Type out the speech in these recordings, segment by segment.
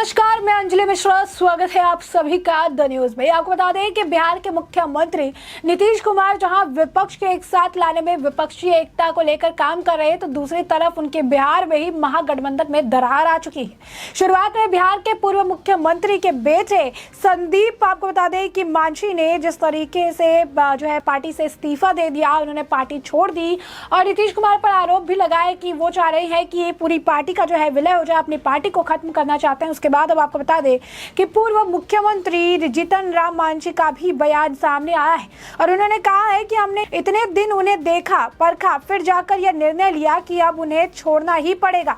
नमस्कार, मैं अंजलि मिश्रा। स्वागत है आप सभी का द न्यूज में। आपको बता दें कि बिहार के मुख्यमंत्री नीतीश कुमार जहां विपक्ष के एक साथ लाने में विपक्षी एकता को लेकर काम कर रहे हैं, तो दूसरी तरफ उनके बिहार में ही महागठबंधन में दरार आ चुकी है। शुरुआत में बिहार के पूर्व मुख्यमंत्री के बेटे संदीप, आपको बता दें कि मांझी ने जिस तरीके से जो है पार्टी से इस्तीफा दे दिया, उन्होंने पार्टी छोड़ दी और नीतीश कुमार पर आरोप भी लगाए कि वो चाह रहे हैं कि ये पूरी पार्टी का जो है विलय हो जाए, अपनी पार्टी को खत्म करना चाहते हैं। उसके बाद अब आपको बता दें कि पूर्व मुख्यमंत्री जीतन राम मांझी का भी बयान सामने आया है और उन्होंने कहा है कि हमने इतने दिन उन्हें देखा परखा, फिर जाकर यह निर्णय लिया कि अब उन्हें छोड़ना ही पड़ेगा।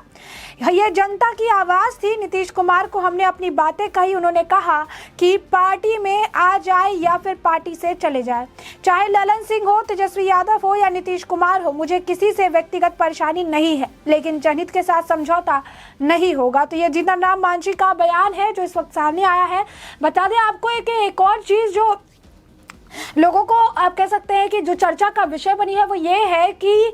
यह जनता की आवाज थी। नीतीश कुमार को हमने अपनी बातें कही। उन्होंने कहा कि पार्टी में आ जाए या फिर पार्टी से चले जाए, चाहे ललन सिंह हो, तेजस्वी यादव हो या नीतीश कुमार हो, मुझे किसी से व्यक्तिगत परेशानी नहीं है, लेकिन जनहित के साथ समझौता नहीं होगा। तो यह जीतन राम मांझी का बयान है जो इस वक्त सामने आया है। बता दें आपको एक और चीज जो लोगों को आप कह सकते हैं कि जो चर्चा का विषय बनी है वो ये है कि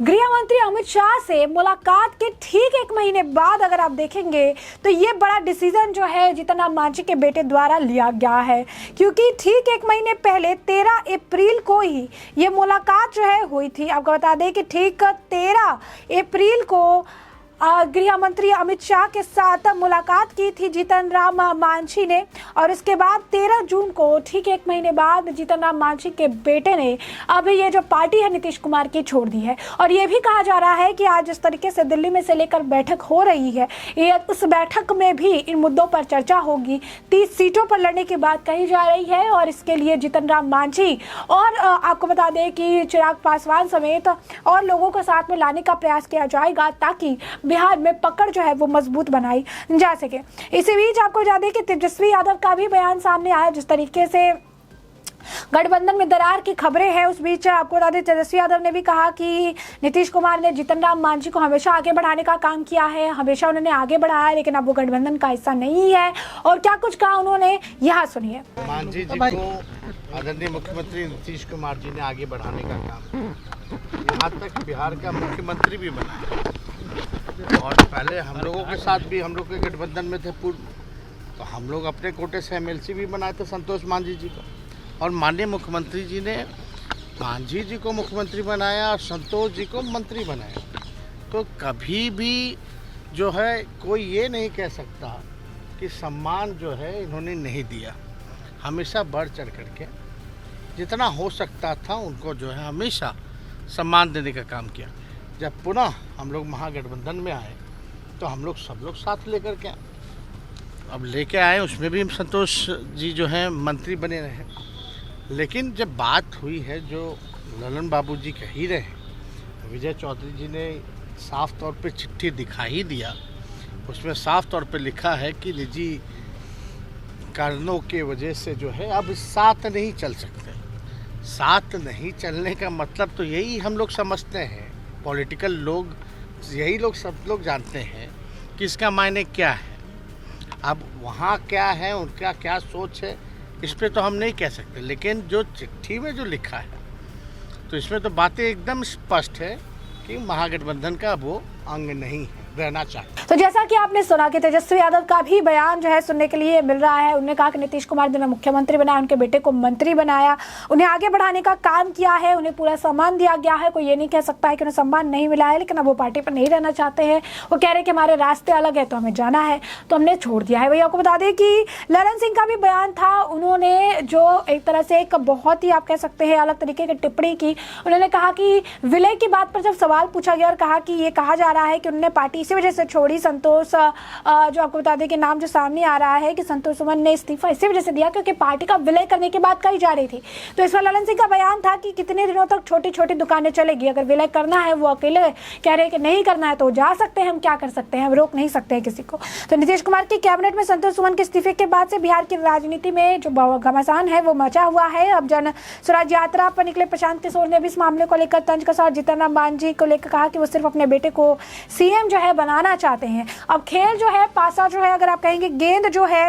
गृह मंत्री अमित शाह से मुलाकात के ठीक एक महीने बाद अगर आप देखेंगे तो ये बड़ा डिसीजन जो है जीतन राम मांझी के बेटे द्वारा लिया गया है, क्योंकि ठीक एक महीने पहले 13 अप्रैल को ही ये मुलाकात जो है हुई थी। आपको बता दें कि ठीक 13 अप्रैल को गृह मंत्री अमित शाह के साथ मुलाकात की थी जीतन राम मांझी ने और उसके बाद 13 जून को ठीक एक महीने बाद जीतन राम मांझी के बेटे ने अब ये जो पार्टी है नीतीश कुमार की छोड़ दी है। और ये भी कहा जा रहा है कि आज जिस तरीके से दिल्ली में से लेकर बैठक हो रही है, ये उस बैठक में भी इन मुद्दों पर चर्चा होगी। 30 सीटों पर लड़ने की बात कही जा रही है और इसके लिए जीतन राम मांझी और आपको बता दें कि चिराग पासवान समेत और लोगों को साथ में लाने का प्रयास किया जाएगा ताकि बिहार में पकड़ जो है वो मजबूत बनाई जा सके। इसी बीच आपको बता दें कि तेजस्वी यादव का भी बयान सामने आया। जिस तरीके से गठबंधन में दरार की खबरें हैं, उस बीच आपको बता दें तेजस्वी यादव ने भी कहा कि नीतीश कुमार ने जीतन राम मांझी को हमेशा आगे बढ़ाने का काम किया है, हमेशा उन्होंने आगे बढ़ाया, लेकिन अब वो गठबंधन का हिस्सा नहीं है। और क्या कुछ कहा उन्होंने, यहाँ सुनिए। मांझी जी को आदरणीय मुख्यमंत्री नीतीश कुमार जी ने आगे बढ़ाने का काम, यहाँ तक बिहार का मुख्यमंत्री भी बना और पहले हम लोगों के साथ भी हम लोग के गठबंधन में थे पूर्व, तो हम लोग अपने कोटे से एमएलसी भी बनाए थे संतोष मांझी जी को, और माननीय मुख्यमंत्री जी ने मांझी जी को मुख्यमंत्री बनाया और संतोष जी को मंत्री बनाया। तो कभी भी जो है कोई ये नहीं कह सकता कि सम्मान जो है इन्होंने नहीं दिया। हमेशा बढ़ चढ़ करके जितना हो सकता था उनको जो है हमेशा सम्मान देने का काम किया। जब पुनः हम लोग महागठबंधन में आए तो हम लोग सब लोग साथ लेकर के अब लेके आए, उसमें भी संतोष जी जो हैं मंत्री बने रहे। लेकिन जब बात हुई है जो ललन बाबू जी कह ही रहे हैं, विजय चौधरी जी ने साफ तौर पे चिट्ठी दिखा ही दिया। उसमें साफ तौर पे लिखा है कि निजी कारणों के वजह से जो है अब साथ नहीं चल सकते। साथ नहीं चलने का मतलब तो यही हम लोग समझते हैं, पॉलिटिकल लोग यही लोग सब लोग जानते हैं कि इसका मायने क्या है। अब वहाँ क्या है, उनका क्या सोच है, इस पे तो हम नहीं कह सकते, लेकिन जो चिट्ठी में जो लिखा है तो इसमें तो बातें एकदम स्पष्ट है कि महागठबंधन का वो अंग नहीं है, रहना चाहिए। तो जैसा कि आपने सुना कि तेजस्वी यादव का भी बयान जो है सुनने के लिए मिल रहा है। उन्होंने कहा कि नीतीश कुमार ने मुख्यमंत्री बनाया, उनके बेटे को मंत्री बनाया, उन्हें आगे बढ़ाने का काम किया है, उन्हें पूरा सम्मान दिया गया है। कोई ये नहीं कह सकता है कि उन्हें सम्मान नहीं मिला है, लेकिन अब वो पार्टी पर नहीं रहना चाहते हैं। वो कह रहे हैं कि हमारे रास्ते अलग है, तो हमें जाना है, तो हमने छोड़ दिया है। भैया आपको बता दें कि ललन सिंह का भी बयान था। उन्होंने जो एक तरह से एक बहुत ही आप कह सकते हैं अलग तरीके की टिप्पणी की। उन्होंने कहा कि विलय की बात पर जब सवाल पूछा गया और कहा कि ये कहा जा रहा है कि उन्होंने पार्टी इसी वजह से छोड़ी, संतोष जो आपको बता दें कि नाम जो सामने आ रहा है कि संतोष सुमन ने इस्तीफा इसी वजह से दिया क्योंकि पार्टी का विलय करने की बात कही जा रही थी। तो इस पर ललन सिंह का बयान था कि कितने दिनों तक छोटी छोटी दुकानें चलेगी, अगर विलय करना है, वो अकेले कह रहे हैं कि नहीं करना है तो जा सकते हैं, हम क्या कर सकते हैं, हम रोक नहीं सकते हैं किसी को। तो नीतीश कुमार की कैबिनेट में संतोष सुमन के इस्तीफे के बाद से बिहार की राजनीति में जो घमासान है वो मचा हुआ है। अब जन स्वराज यात्रा पर निकले प्रशांत किशोर ने भी इस मामले को लेकर तंज कसा और जीतन राम मांझी को लेकर कहा कि वो सिर्फ अपने बेटे को सीएम जो है बनाना चाहते हैं। अब खेल जो है पासा जो है, अगर आप कहेंगे गेंद जो है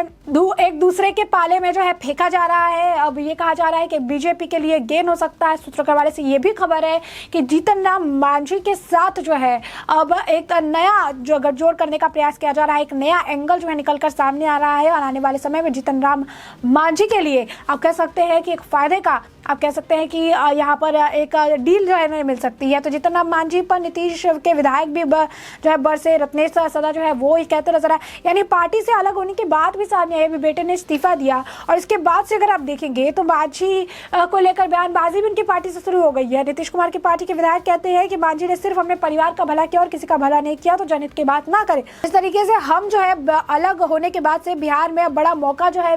एक दूसरे के पाले में जो है फेंका जा रहा है। अब ये कहा जा रहा है कि बीजेपी के लिए गेन हो सकता है। सूत्रों के हवाले से ये भी खबर है कि जीतन राम मांझी के साथ जो है अब एक नया जो गठजोड़ करने का प्रयास किया जा रहा है, एक नया एंगल जो है निकलकर सामने आ रहा है और आने वाले समय में जीतन राम मांझी के लिए आप कह सकते हैं कि एक फायदे का, आप कह सकते हैं कि यहाँ पर एक डील जो है मिल सकती है। तो जीतन राम मांझी पर नीतीश के विधायक भी जो है बरसे, रत्नेश सदा जो है वो ही कहते नजर आए, यानी पार्टी से अलग होने के बाद भी सामने आए, भी बेटे ने इस्तीफा दिया और इसके बाद से अगर आप देखेंगे तो मांझी को लेकर बयानबाजी भी उनकी पार्टी से शुरू हो गई है। नीतीश कुमार की पार्टी के विधायक कहते हैं कि मांझी ने सिर्फ अपने परिवार का भला किया और किसी का भला नहीं किया, तो जनहित की बात ना करे। इस तरीके से हम जो है अलग होने के बाद से बिहार में बड़ा मौका जो है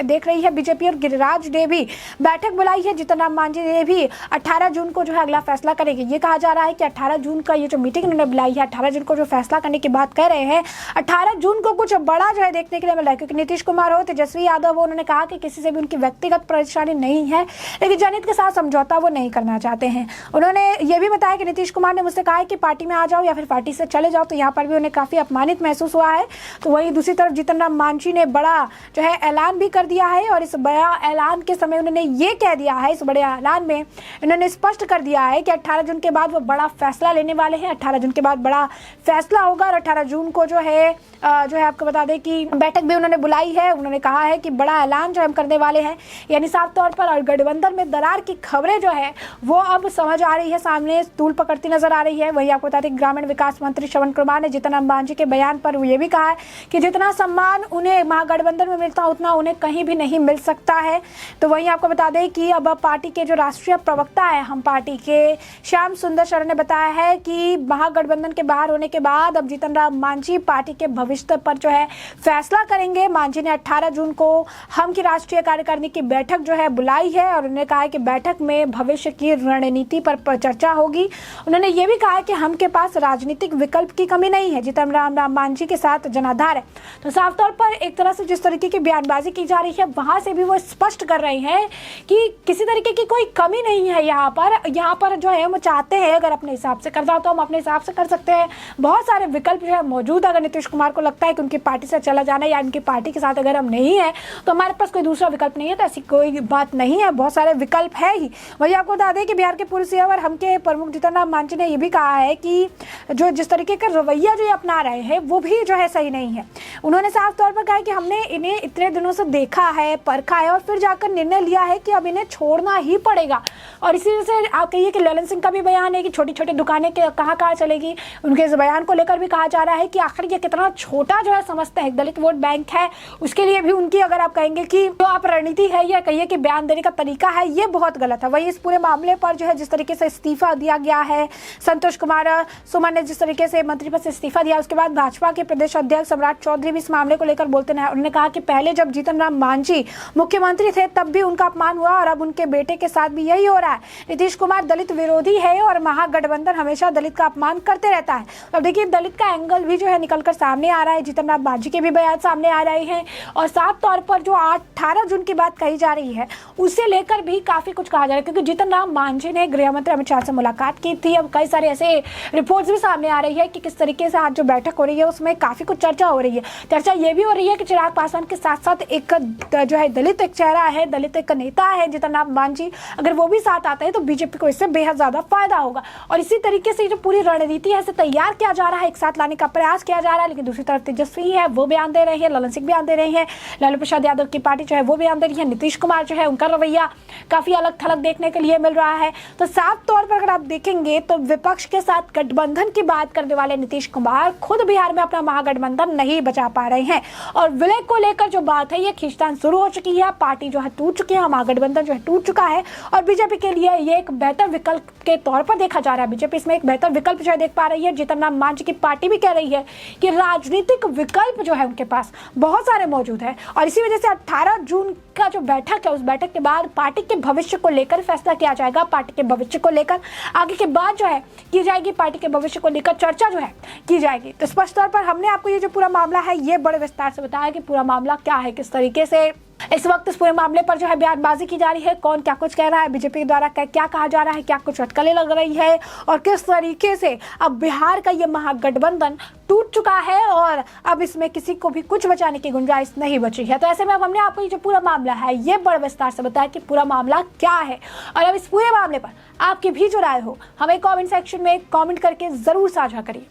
देख रही है बीजेपी और गिरिराज ने भी बैठक बुलाई है। जीतन राम मांझी ने भी 18 जून को जो है अगला फैसला करेंगे। ये कहा जा रहा है कि 18 जून का ये जो मीटिंग उन्होंने बुलाई है, 18 जून को जो फैसला करने की बात कह रहे हैं, 18 जून को कुछ बड़ा जो है देखने के लिए मिला है। क्योंकि नीतीश कुमार हो, तेजस्वी यादव हो, उन्होंने कहा कि किसी से भी उनकी व्यक्तिगत परेशानी नहीं है, लेकिन जनहित के साथ समझौता वो नहीं करना चाहते हैं। उन्होंने ये भी बताया कि नीतीश कुमार ने मुझसे कहा है कि पार्टी में आ जाओ या फिर पार्टी से चले जाओ, तो यहाँ पर भी उन्हें काफी अपमानित महसूस हुआ है। तो वहीं दूसरी तरफ जीतन राम मांझी ने बड़ा जो है ऐलान भी कर दिया है और इस बड़ा ऐलान के समय उन्होंने ये कह दिया है, इस बड़े ऐलान में इन्होंने स्पष्ट कर दिया है कि 18 जून के बाद वो बड़ा फैसला लेने वाले हैं। 18 जून के बाद बड़ा फैसला होगा और 18 जून को जो है आपको बता दें कि बैठक भी उन्होंने बुलाई है। उन्होंने कहा है कि बड़ा ऐलान जो हम करने वाले हैं, यानी साफ तौर पर और गठबंधन में दरार की खबरें जो है वो अब समझ आ रही है, सामने तूल पकड़ती नजर आ रही है। वही आपको बता दें ग्रामीण विकास मंत्री श्रवण कुमार ने जीतन राम मांझी के बयान पर ये भी कहा है कि जितना सम्मान उन्हें महागठबंधन में मिलता उतना उन्हें कहीं भी नहीं मिल सकता है। तो वहीं आपको बता दें कि अब पार्टी के जो राष्ट्रीय प्रवक्ता है हम पार्टी के श्याम सुंदर शरण ने बताया है कि महागठबंधन के बाहर होने के बाद अब जीतन राम मांझी पार्टी के भविष्य पर जो है फैसला करेंगे। मांझी ने 18 जून को हम की राष्ट्रीय कार्यकारिणी की बैठक जो है बुलाई है और उन्होंने कहा है कि बैठक में भविष्य की रणनीति पर चर्चा होगी। उन्होंने ये भी कहा है कि हम के पास राजनीतिक विकल्प की कमी नहीं है, जीतन राम मांझी के साथ जनाधार है। तो साफ तौर पर एक तरह से जिस तरीके की बयानबाजी की जा रही है वहां से भी वो स्पष्ट कर रहे हैं कि किसी तरीके की कोई कमी नहीं है यहाँ पर जो है हम चाहते हैं अगर अपने हिसाब से करना तो हम अपने हिसाब से कर सकते हैं। बहुत सारे विकल्प जो है मौजूद है। अगर नीतीश कुमार को लगता है कि उनकी पार्टी से चला जाना या उनकी पार्टी के साथ अगर हम नहीं है तो हमारे पास कोई दूसरा विकल्प नहीं है, तो ऐसी कोई बात नहीं है, बहुत सारे विकल्प है ही। वही आपको बता दें कि बिहार के पूर्व सीएम और हम के प्रमुख जीतन राम मांझी ने यह भी कहा है कि जो जिस तरीके का रवैया जो अपना रहे हैं वो भी जो है सही नहीं है। उन्होंने साफ तौर पर कहा है कि हमने इन्हें इतने दिनों से देखा है, परखा है और फिर जाकर निर्णय लिया है कि अब इन्हें छोड़ना ही पड़ेगा। और इसी वजह से आप कहिए कि ललन सिंह का भी बयान है कि छोटी छोटी दुकानें कहाँ चलेगी। उनके इस बयान को लेकर भी कहा जा रहा है कि आखिर ये कितना छोटा जो है समझते हैं दलित वोट बैंक है, उसके लिए भी उनकी अगर आप कहेंगे कि जो आप रणनीति है या कहिए कि बयान देने का तरीका है ये बहुत गलत है। वही इस पूरे मामले पर जो है जिस तरीके से इस्तीफा दिया गया है, संतोष कुमार सुमन ने जिस तरीके से मंत्री पद से इस्तीफा दिया, उसके बाद भाजपा के प्रदेश अध्यक्ष सम्राट चौधरी भी इस मामले को लेकर बोलते हैं। उन्होंने कहा कि पहले जब जीतन राम मांझी मुख्यमंत्री थे तब भी उनका अपमान हुआ और अब उनके बेटे के साथ भी यही हो रहा है। नीतीश कुमार दलित विरोधी है और महागठबंधन हमेशा दलित का अपमान करते रहता है। अब देखिए दलित का एंगल भी जो है निकलकर सामने आ रहा है, जीतन राम मांझी के भी बयान सामने आ रहे हैं और साफ तौर पर जो 18 जून की बात कही जा रही है उसे लेकर भी काफी कुछ कहा जा रहा है। क्योंकि जीतन राम मांझी ने गृह मंत्री अमित शाह से मुलाकात की थी। अब कई सारे ऐसे रिपोर्ट्स भी सामने आ रही है कि किस तरीके से आज जो बैठक हो रही है उसमें काफी कुछ चर्चा हो रही है। चर्चा ये भी हो रही है कि चिराग पासवान के साथ साथ एक जो है दलित एक चेहरा है, दलित एक नेता है जीतन राम मांझी, अगर वो भी साथ आते हैं तो बीजेपी को इससे बेहद ज्यादा फायदा होगा। और इसी तरीके से जो पूरी रणनीति है इसे तैयार किया जा रहा है, एक साथ लाने का प्रयास किया जा रहा है। लेकिन दूसरी तरफ तेजस्वी है वो बयान दे रहे हैं, ललन सिंह बयान दे रहे हैं, लालू प्रसाद यादव की पार्टी जो है वो बयान दे रही है, नीतीश कुमार जो है उनका रवैया काफी अलग थलग देखने के लिए मिल रहा है। तो साफ तौर पर अगर आप देखेंगे तो विपक्ष के साथ गठबंधन की बात करने वाले नीतीश कुमार खुद बिहार में अपना महागठबंधन नहीं बचा पा रहे हैं और विलय को लेकर जो बात है ये खींचतान शुरू हो चुकी है। पार्टी जो है टूट चुकी है, महागठबंधन जो है टूट चुका है और बीजेपी के लिए ये एक बेहतर विकल्प के तौर पर देखा जा रहा है। बीजेपी इसमें एक बेहतर विकल्प जो है देख पा रही है। जीतन राम मांझी की पार्टी भी कह रही है कि राजनीतिक विकल्प जो है उनके पास बहुत सारे मौजूद है और इसी वजह से 18 जून का जो बैठक है उस बैठक के बाद पार्टी के भविष्य को लेकर फैसला किया जाएगा। पार्टी के भविष्य को लेकर आगे के बाद जो है की जाएगी, पार्टी के भविष्य को लेकर चर्चा जो है की जाएगी। तो स्पष्ट तौर पर हमने आपको ये जो पूरा मामला है ये बड़े विस्तार से बताया कि पूरा मामला क्या है, किस तरीके से इस वक्त इस पूरे मामले पर जो है बयानबाजी की जा रही है, कौन क्या कुछ कह रहा है, बीजेपी द्वारा क्या कहा जा रहा है, क्या कुछ अटकलें लग रही है और किस तरीके से अब बिहार का ये महागठबंधन टूट चुका है और अब इसमें किसी को भी कुछ बचाने की गुंजाइश नहीं बची है। तो ऐसे में अब हमने आपको ये जो पूरा मामला है ये बड़े विस्तार से बताया कि पूरा मामला क्या है और अब इस पूरे मामले पर आपकी भी जो राय हो हमें कॉमेंट सेक्शन में कॉमेंट करके जरूर साझा करिए।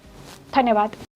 धन्यवाद।